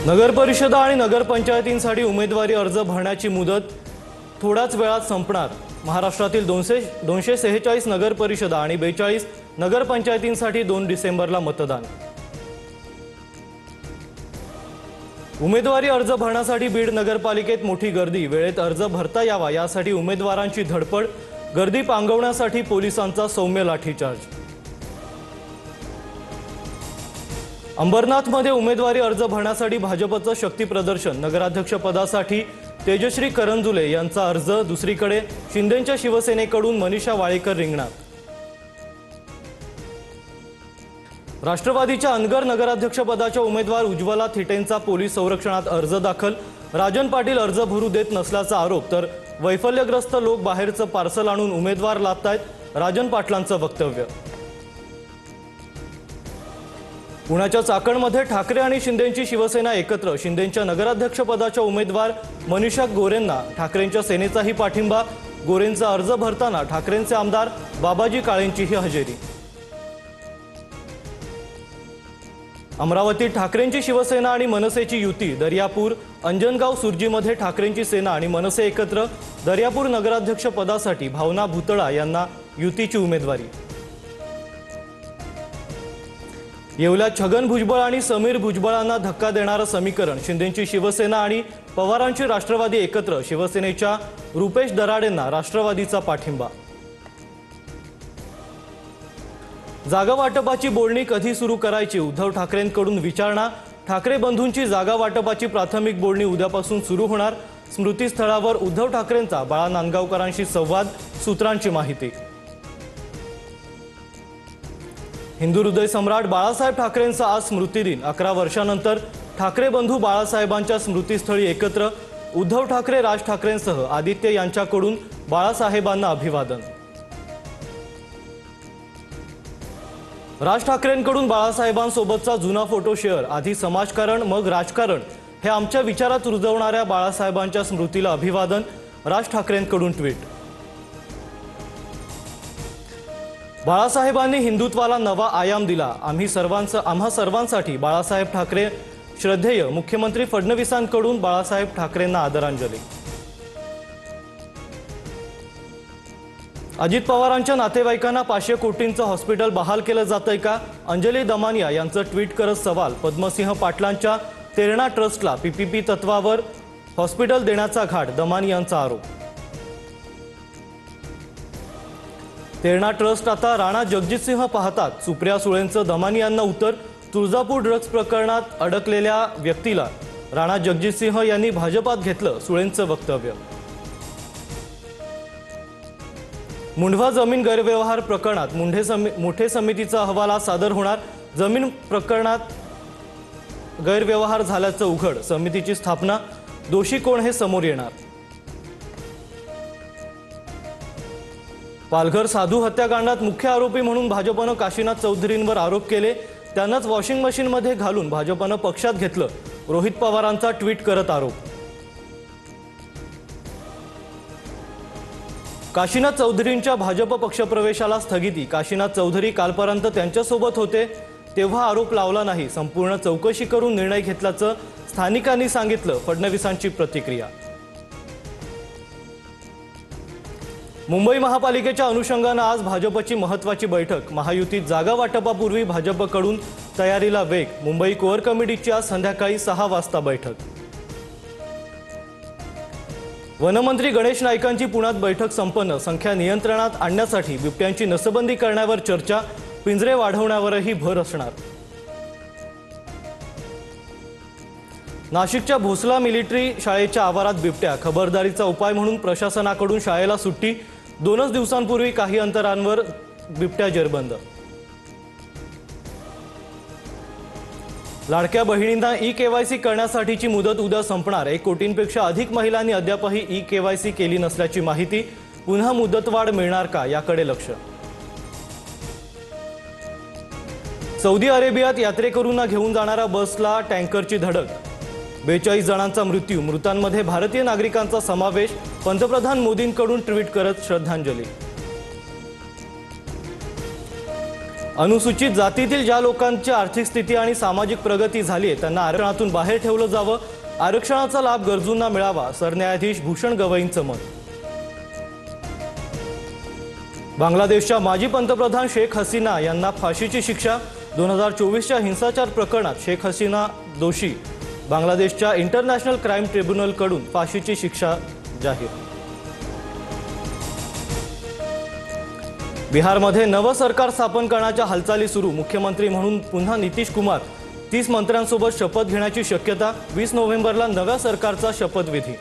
नगर परिषदा आणि नगरपंचायतींसाठी उमेदवारी अर्ज भरण्याची मुदत थोड्याच वेळात संपणार। महाराष्ट्रातील 246 नगर परिषदा आणि 42 नगरपंचायतींसाठी 2 डिसेंबरला मतदान। उमेदवारी अर्ज भरण्यासाठी बीड नगरपालिकेत मोठी गर्दी। वेळेत अर्ज भरता यावा यासाठी उमेदवारांची धडपड। गर्दी पांगवण्यासाठी पोलिसांचा सौम्य लाठीचार्ज। अंबरनाथमध्ये उमेदवारी अर्ज भरण्यासाठी भाजपचं शक्ती प्रदर्शन। नगराध्यक्ष पदासाठी तेजश्री करंजुले यांचा अर्ज। दुसरीकडे शिंदेंच्या शिवसेनेकडून मनीषा वाळेकर रिंगणात। राष्ट्रवादीच्या अनगर नगराध्यक्ष पदाच्या उमेदवार उज्ज्वला थिटेंचा पोलीस संरक्षणात अर्ज दाखल। राजन पाटील अर्ज भरू देत नसल्याचा आरोप, तर वैफल्यग्रस्त लोक बाहेरचं पार्सल आणून उमेदवार लादतायत, राजन पाटलांचं वक्तव्य। पुण्याच्या चाकणमध्ये ठाकरे आणि शिंदेंची शिवसेना एकत्र। शिंदेंच्या नगराध्यक्ष पदाच्या उमेदवार मनीषा गोरेंना ठाकरेंच्या सेनेचाही पाठिंबा। गोरेंचा अर्ज भरताना ठाकरेंचे आमदार बाबाजी काळेंचीही हजेरी। अमरावतीत ठाकरेंची शिवसेना आणि मनसेची युती। दर्यापूर अंजनगाव सुर्जीमध्ये ठाकरेंची सेना आणि मनसे एकत्र। दर्यापूर नगराध्यक्ष पदासाठी भावना भुतळा यांना युतीची उमेदवारी। येवल्यात छगन भुजबळ आणि समीर भुजबळांना धक्का देणारं समीकरण। शिंदेंची शिवसेना आणि पवारांची राष्ट्रवादी एकत्र। शिवसेनेच्या रुपेश दराडेंना राष्ट्रवादीचा पाठिंबा। जागा वाटपाची बोलणी कधी सुरू करायची? उद्धव ठाकरेंकडून विचारणा। ठाकरे बंधूंची जागा वाटपाची प्राथमिक बोलणी उद्यापासून सुरू होणार। स्मृतीस्थळावर उद्धव ठाकरेंचा बाळा नांदगावकरांशी संवाद, सूत्रांची माहिती। हिंदू हृदय सम्राट बाळासाहेब ठाकरेंचा आज स्मृतिदिन। 11 वर्षांनंतर ठाकरे बंधू बाळासाहेबांच्या स्मृतीस्थळी एकत्र। उद्धव ठाकरे, राज ठाकरेंसह आदित्य यांच्याकडून बाळासाहेबांना अभिवादन। राज ठाकरेंकडून बाळासाहेबांसोबतचा जुना फोटो शेअर। आधी समाजकारण मग राजकारण हे आमच्या विचारात रुजवणाऱ्या बाळासाहेबांच्या स्मृतीला अभिवादन। राज ठाकरेंकडून ट्विट। बाळासाहेबांनी हिंदुत्वाला नवा आयाम दिला। आम्हा सर्वांसाठी बाळासाहेब ठाकरे श्रद्धेय। मुख्यमंत्री फडणवीसांकडून बाळासाहेब ठाकरेंना आदरांजली। अजित पवारांच्या नातेवाईकांना 500 कोटींचं हॉस्पिटल बहाल केलं जातंय का? अंजली दमानिया यांचं ट्विट करत सवाल। पद्मसिंह पाटलांच्या तेरणा ट्रस्टला पीपीपी तत्वावर हॉस्पिटल देण्याचा घाट, दमानियांचा आरोप। तेरणा ट्रस्ट आता राणा जगजितसिंह पाहतात। सुप्रिया सुळेंचं दमानियांना उत्तर। तुळजापूर ड्रग्ज प्रकरणात अडकलेल्या व्यक्तीला राणा जगजितसिंह यांनी भाजपात घेतलं, सुळेंचं वक्तव्य। मुंढवा जमीन गैरव्यवहार प्रकरणात मुठे समितीचा अहवाल आज सादर होणार। जमीन प्रकरणात गैरव्यवहार झाल्याचं उघड। समितीची स्थापना। दोषी कोण हे समोर येणार। पालघर साधू हत्याकांडात मुख्य आरोपी म्हणून भाजपनं काशीनाथ चौधरींवर आरोप केले। त्यांनाच वॉशिंग मशीनमध्ये घालून भाजपनं पक्षात घेतलं, रोहित पवारांचा ट्विट करत आरोप। काशीनाथ चौधरींच्या भाजप पक्षप्रवेशाला स्थगिती। काशीनाथ चौधरी कालपर्यंत त्यांच्यासोबत होते तेव्हा आरोप लावला नाही। संपूर्ण चौकशी करून निर्णय घेतल्याचं स्थानिकांनी सांगितलं, फडणवीसांची प्रतिक्रिया। मुंबई महापालिकेच्या अनुषंगानं आज भाजपची महत्त्वाची बैठक। महायुतीत जागा वाटपापूर्वी भाजपकडून तयारीला वेग। मुंबई कोअर कमिटीची आज संध्याकाळी 6 वाजता बैठक। वनमंत्री गणेश नाईकांची पुण्यात बैठक संपन्न। संख्या नियंत्रणात आणण्यासाठी बिबट्यांची नसबंदी करण्यावर चर्चा। पिंजरे वाढवण्यावरही भर असणार। नाशिकच्या भोसला मिलिटरी शाळेच्या आवारात बिबट्या। खबरदारीचा उपाय म्हणून प्रशासनाकडून शाळेला सुट्टी। 2 दिवसांपूर्वी काही अंतरांवर बिबट्या जेरबंद। लाडक्या बहिणींना ई-केवायसी करण्यासाठीची मुदत उद्या संपणार। 1 कोटींपेक्षा अधिक महिलांनी अद्यापही ई-केवायसी केली नसल्याची माहिती। पुन्हा मुदतवाढ मिळणार का याकडे लक्ष। सौदी अरेबियात यात्रेकरूंना घेऊन जाणाऱ्या बसला टँकरची धडक। 42 जणांचा मृत्यू। मृतांमध्ये भारतीय नागरिकांचा समावेश। पंतप्रधान मोदींकडून ट्विट करत श्रद्धांजली। अनुसूचित जातीतील ज्या लोकांची आर्थिक स्थिती आणि सामाजिक प्रगती झाली आहे त्यांना आरक्षणातून बाहेर ठेवलं जावं, आरक्षणाचा लाभ गरजूंना मिळावा, सरन्यायाधीश भूषण गवईंचं मत. बांगलादेशच्या माजी पंतप्रधान शेख हसीना यांना फाशीची शिक्षा. 2024च्या हिंसाचार प्रकरणात शेख हसीना दोषी. बांगलादेशच्या इंटरनॅशनल क्राईम ट्रिब्युनलकडून फाशीची शिक्षा जाहीर. बिहारमध्ये नवं सरकार स्थापन करण्याच्या हालचाली सुरू. मुख्यमंत्री म्हणून पुन्हा नितीश कुमार. 30 मंत्र्यांसोबत शपथ घेण्याची शक्यता. 20 नोव्हेंबरला नव्या सरकारचा शपथविधी.